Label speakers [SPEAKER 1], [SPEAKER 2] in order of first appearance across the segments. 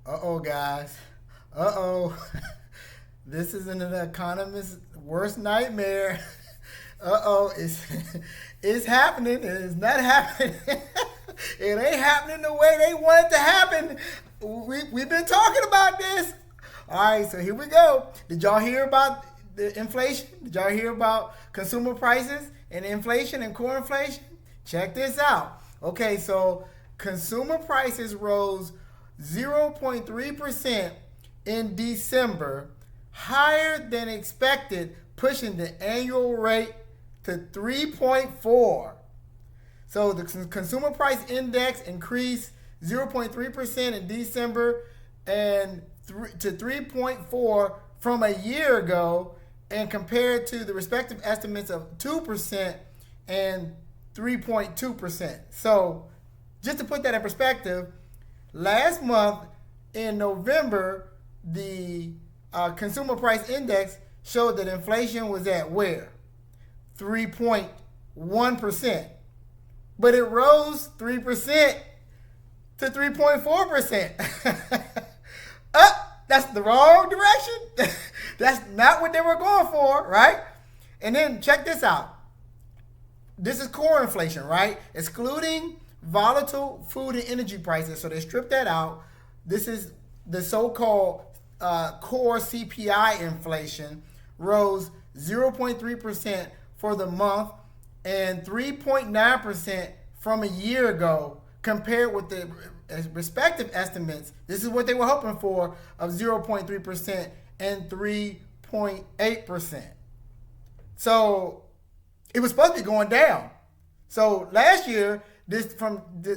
[SPEAKER 1] Uh-oh, guys. Uh-oh. This is an economist's worst nightmare. Uh-oh, it's happening and it's not happening. It ain't happening the way they want it to happen. We've been talking about this. All right, so here we go. Did y'all hear about the inflation? Did y'all hear about consumer prices and inflation and core inflation? Check this out. Okay, so consumer prices rose 0.3% in December, higher than expected, pushing the annual rate to 3.4. So the consumer price index increased 0.3% in December and to 3.4 from a year ago, and compared to the respective estimates of 2% and 3.2%. So just to put that in perspective, last month in November, the consumer price index showed that inflation was at where? 3.1%. But it rose 3% to 3.4%. That's the wrong direction. That's not what they were going for, right? And then check this out. This is core inflation, right? Excluding volatile food and energy prices. So they stripped that out. This is the so-called core CPI inflation, rose 0.3% for the month and 3.9% from a year ago, compared with the respective estimates. This is what they were hoping for, of 0.3% and 3.8%. So it was supposed to be going down. So last year, to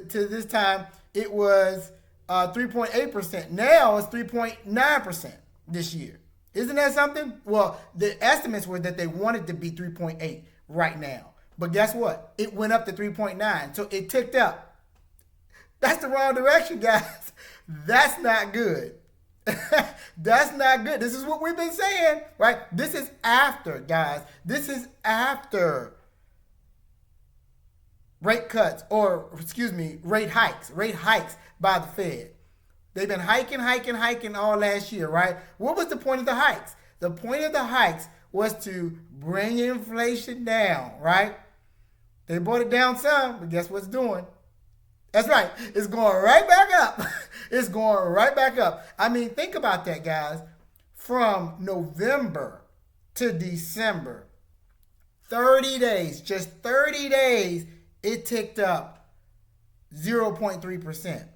[SPEAKER 1] this time, it was 3.8%. Now it's 3.9% this year. Isn't that something? Well, the estimates were that they wanted to be 3.8 right now. But guess what? It went up to 3.9. So it ticked up. That's the wrong direction, guys. That's not good. That's not good. This is what we've been saying, right? This is after, guys. This is after rate cuts, or rate hikes by the Fed. They've been hiking all last year, right? What was the point of the hikes? The point of the hikes was to bring inflation down, right? They brought it down some, but guess what's it's doing? That's right. It's going right back up. It's going right back up. I mean, think about that, guys. From November to December, 30 days, just 30 days, it ticked up 0.3%.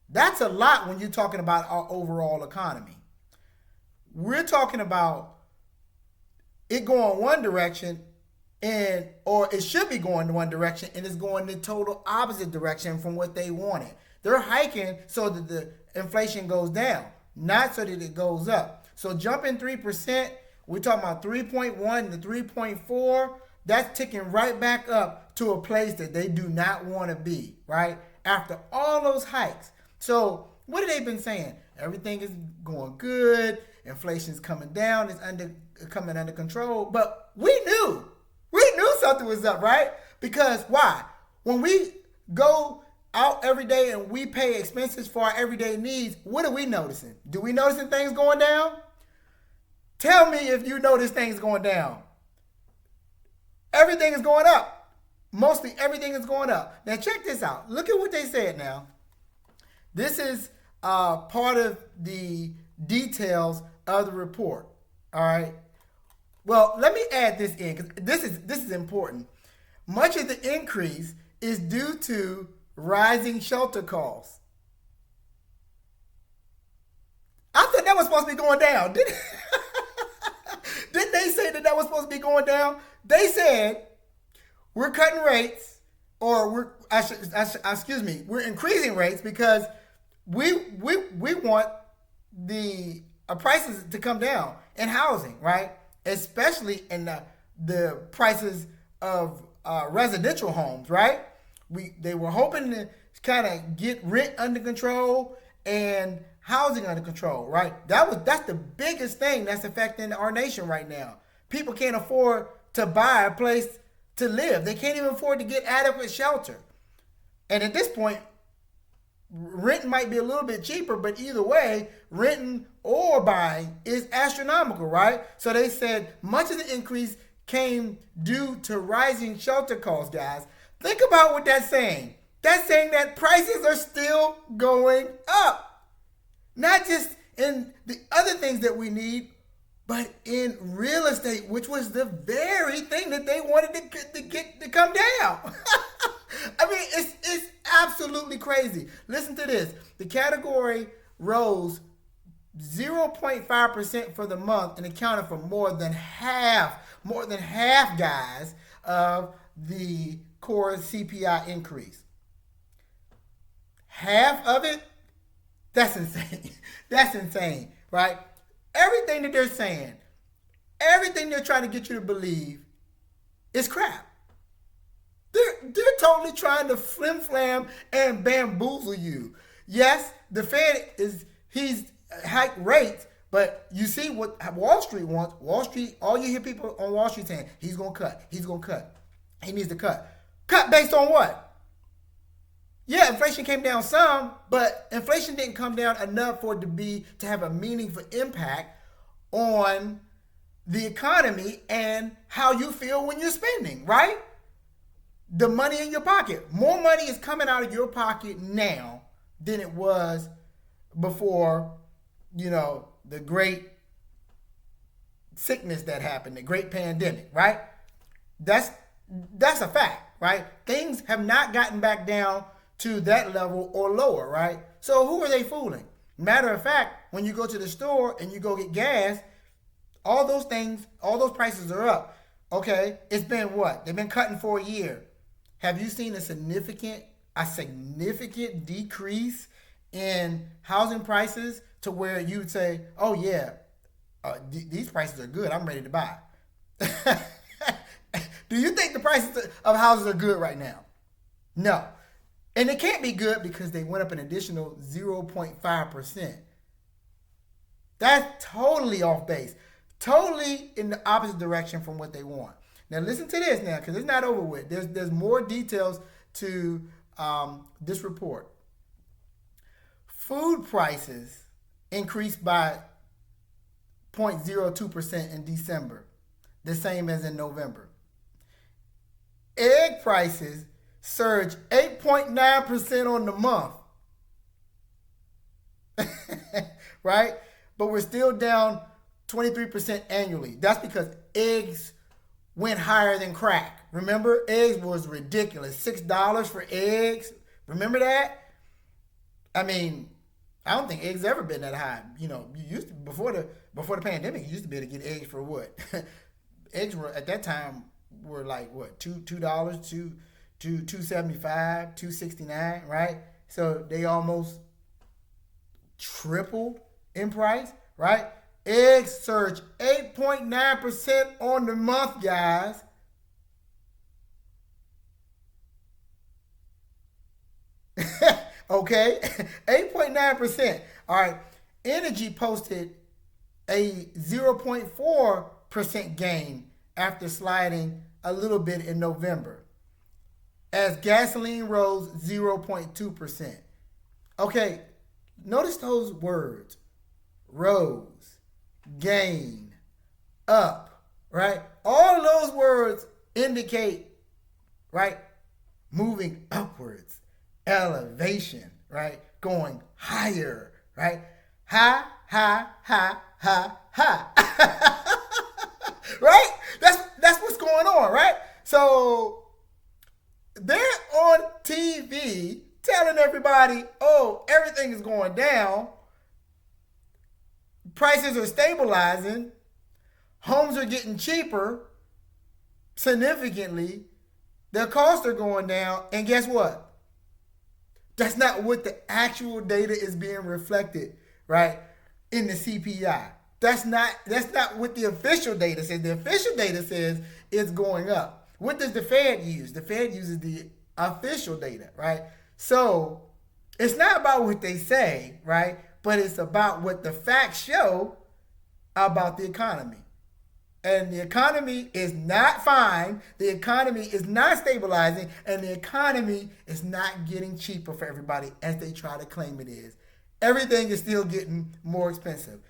[SPEAKER 1] That's a lot when you're talking about our overall economy. We're talking about it going one direction, or it should be going in one direction, and it's going the total opposite direction from what they wanted. They're hiking so that the inflation goes down, not so that it goes up. So jumping 3%, we're talking about 3.1 to 3.4. That's ticking right back up to a place that they do not want to be, right? After all those hikes. So what have they been saying? Everything is going good. Inflation's coming down. It's coming under control. But we knew something was up, right? Because why? When we go out every day and we pay expenses for our everyday needs, what are we noticing? Do we noticing things going down? Tell me if you notice things going down. Everything is going up. Mostly everything is going up. Now check this out. Look at what they said now. This is part of the details of the report. All right. Well, let me add this in, because this is important. Much of the increase is due to rising shelter costs. I thought that was supposed to be going down. Didn't they say that was supposed to be going down? They said we're cutting rates, or we're increasing rates because we want the prices to come down in housing, right? Especially in the prices of residential homes, right? They were hoping to kind of get rent under control and housing under control, right? That's the biggest thing that's affecting our nation right now. People can't afford to buy a place to live. They can't even afford to get adequate shelter. And at this point, Renting might be a little bit cheaper, but either way, renting or buying is astronomical, right? So they said much of the increase came due to rising shelter costs, guys. Think about what that's saying. That's saying that prices are still going up. Not just in the other things that we need, but in real estate, which was the very thing that they wanted to get to come down. I mean, it's absolutely crazy. Listen to this. The category rose 0.5% for the month and accounted for more than half, guys, of the core CPI increase. Half of it? That's insane. That's insane, right? Everything that they're saying, everything they're trying to get you to believe is crap. They're totally trying to flim flam and bamboozle you. Yes, the Fed he's hiked rates, but you see what Wall Street wants. Wall Street, all you hear people on Wall Street saying, he's gonna cut, he needs to cut. Cut based on what? Yeah, inflation came down some, but inflation didn't come down enough for it to have a meaningful impact on the economy and how you feel when you're spending, right? The money in your pocket. More money is coming out of your pocket now than it was before, the great sickness that happened, the great pandemic, right? That's a fact, right? Things have not gotten back down to that level or lower, right? So who are they fooling? Matter of fact, when you go to the store and you go get gas, all those prices are up. Okay, it's been what? They've been cutting for a year. Have you seen a significant decrease in housing prices to where you would say, oh yeah, these prices are good, I'm ready to buy? Do you think the prices of houses are good right now? No. And it can't be good because they went up an additional 0.5%. That's totally off base. Totally in the opposite direction from what they want. Now listen to this now, because it's not over with. There's more details to this report. Food prices increased by 0.02% in December, the same as in November. Egg prices surged 8.9% on the month. Right? But we're still down 23% annually. That's because eggs went higher than crack. Remember, eggs was ridiculous. $6 for eggs. Remember that? I mean, I don't think eggs ever been that high. You used to, before the pandemic, you used to be able to get eggs for what? Eggs were at that time were like what, $2, $2.75, $2.69, right? So they almost tripled in price, right? Eggs surged 8.9% on the month, guys. Okay, 8.9%. All right, energy posted a 0.4% gain after sliding a little bit in November, as gasoline rose 0.2%. Okay, notice those words: rose, gain, up, right? All of those words indicate, right, moving upwards, elevation, right, going higher, right? High, high, high, high, high. Right? That's what's going on, right? So they're on TV telling everybody, oh, everything is going down. Prices are stabilizing. Homes are getting cheaper significantly. Their costs are going down. And guess what? That's not what the actual data is being reflected, right, in the CPI. That's not what the official data says. The official data says it's going up. What does the Fed use? The Fed uses the official data, right? So it's not about what they say, right? But it's about what the facts show about the economy. and the economy is not fine, the economy is not stabilizing, and the economy is not getting cheaper for everybody as they try to claim it is. Everything is still getting more expensive.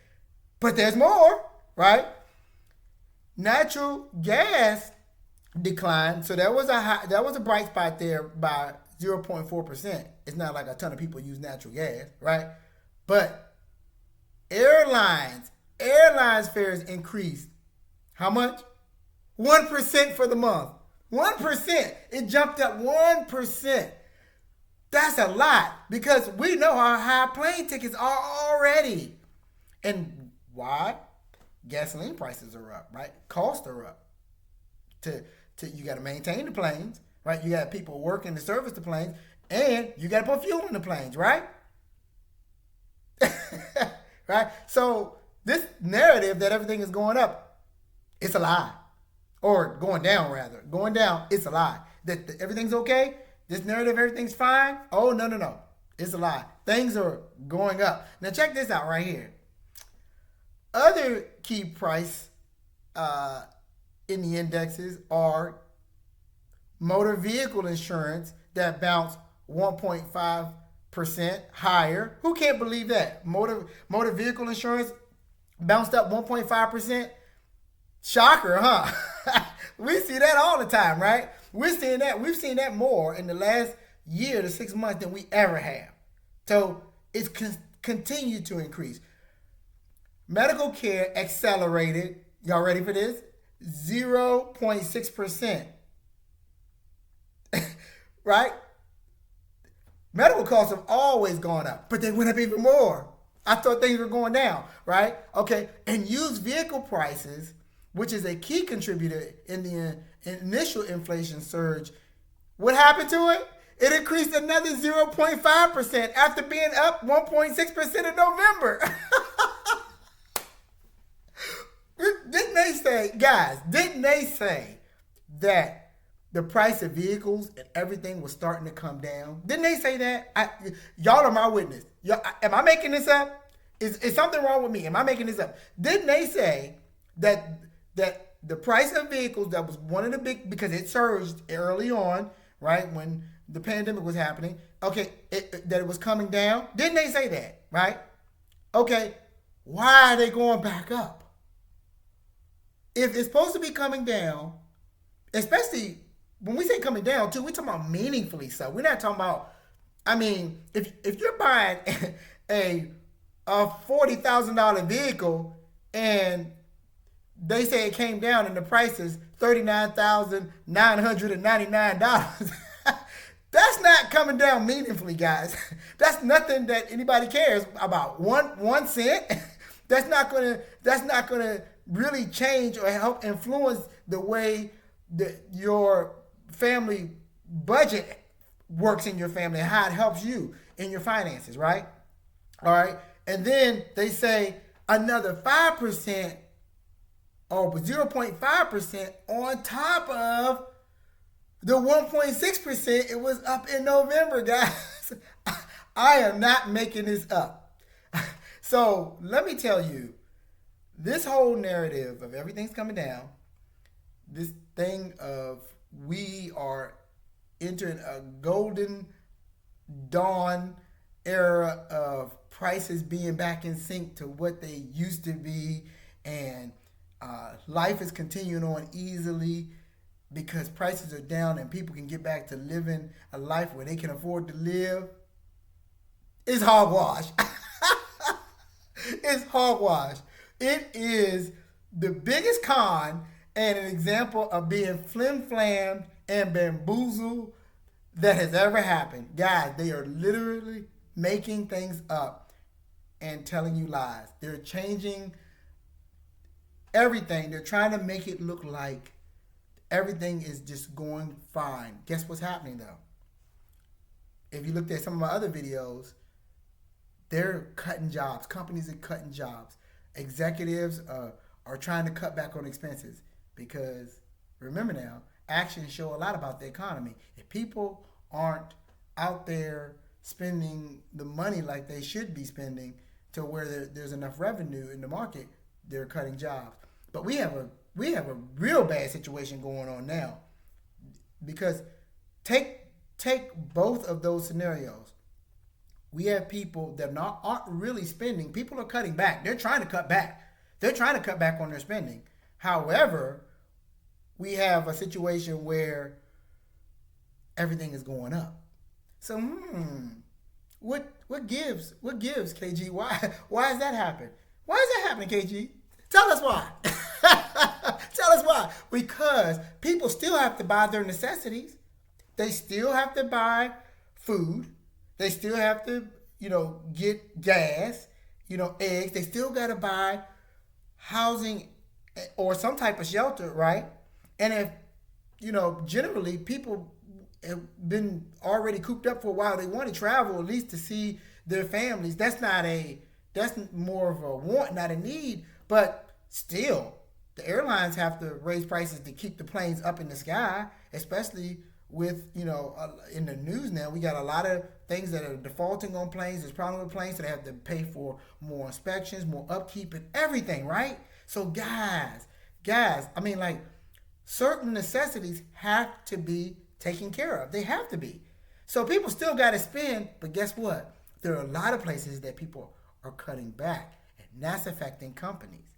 [SPEAKER 1] But there's more, right? Natural gas declined, so there was a bright spot there by 0.4%. It's not like a ton of people use natural gas, right? But airlines fares increased. How much? 1% for the month. 1%. It jumped up 1%. That's a lot because we know how high plane tickets are already. And why? Gasoline prices are up, right? Costs are up. You got to maintain the planes, right? You got people working to service the planes, and you got to put fuel in the planes, right? Right? So this narrative that everything is going up, it's a lie. Or going down, rather. Going down, it's a lie. That everything's okay? This narrative, everything's fine? Oh, no. It's a lie. Things are going up. Now check this out right here. Other key price in the indexes are motor vehicle insurance that bounced 1.5% higher. Who can't believe that? Motor vehicle insurance bounced up 1.5%. Shocker, huh? We see that all the time, right? We've seen that more in the last year to 6 months than we ever have. So it's continued to increase. Medical care accelerated. Y'all ready for this? 0.6%. Right? Medical costs have always gone up, but they went up even more. I thought things were going down, right? Okay, and used vehicle prices, which is a key contributor in the initial inflation surge, what happened to it? It increased another 0.5% after being up 1.6% in November. Didn't they say that the price of vehicles and everything was starting to come down? Didn't they say that? Y'all are my witness. Am I making this up? Is something wrong with me? Am I making this up? Didn't they say that the price of vehicles, that was one of the big, because it surged early on, right, when the pandemic was happening, okay, that it was coming down? Didn't they say that, right? Okay, why are they going back up? If it's supposed to be coming down, especially when we say coming down too, we're talking about meaningfully so. We're not talking about, I mean, if you're buying a $40,000 vehicle and they say it came down and the price is $39,999, that's not coming down meaningfully, guys. That's nothing that anybody cares about. 1 cent, that's not gonna really change or help influence the way that your family budget works in your family and how it helps you in your finances, right? All right. And then they say another 5% or 0.5% on top of the 1.6% it was up in November, guys. I am not making this up. So let me tell you, this whole narrative of everything's coming down, this thing of we are entering a golden dawn era of prices being back in sync to what they used to be, and life is continuing on easily because prices are down and people can get back to living a life where they can afford to live, is hogwash. It's hogwash. It is the biggest con and an example of being flim-flammed and bamboozled that has ever happened. Guys, they are literally making things up and telling you lies. They're changing everything. They're trying to make it look like everything is just going fine. Guess what's happening though? If you looked at some of my other videos, they're cutting jobs. Companies are cutting jobs. Executives are trying to cut back on expenses because, remember now, actions show a lot about the economy. If people aren't out there spending the money like they should be spending to where there's enough revenue in the market, they're cutting jobs. But we have we have a real bad situation going on now. Because take both of those scenarios. We have people that aren't really spending. People are cutting back. They're trying to cut back. They're trying to cut back on their spending. However, we have a situation where everything is going up. So, what gives? What gives, KG? Why does that happen? Why is that happening, KG? Tell us why. Tell us why. Because people still have to buy their necessities. They still have to buy food. They still have to, get gas, eggs. They still got to buy housing or some type of shelter, right? And if, generally people have been already cooped up for a while, they want to travel at least to see their families. That's more of a want, not a need. But still, the airlines have to raise prices to keep the planes up in the sky, especially with, in the news now, we got a lot of things that are defaulting on planes. There's problems with planes, so they have to pay for more inspections, more upkeep, and everything, right? So guys, certain necessities have to be taken care of. They have to be. So people still got to spend, but guess what? There are a lot of places that people are cutting back, and that's affecting companies.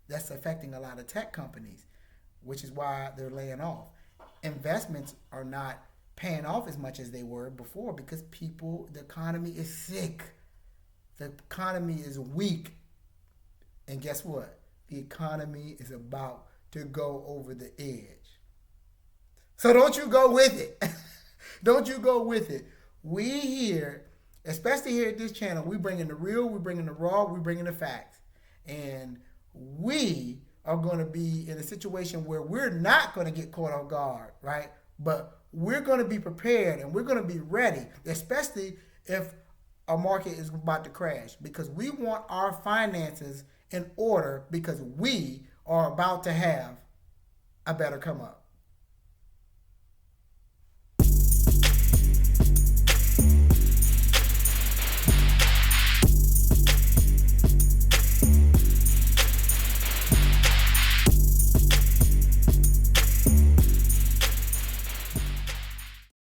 [SPEAKER 1] That's affecting a lot of tech companies, which is why they're laying off. Investments are not paying off as much as they were before because the economy is sick. The economy is weak. And guess what? The economy is about to go over the edge. So don't you go with it. Don't you go with it. We here, especially here at this channel, we bring in the real, we bring in the raw, we bring in the facts. And we are going to be in a situation where we're not going to get caught off guard, right? But we're going to be prepared and we're going to be ready, especially if a market is about to crash, because we want our finances in order because we are about to have a better come up.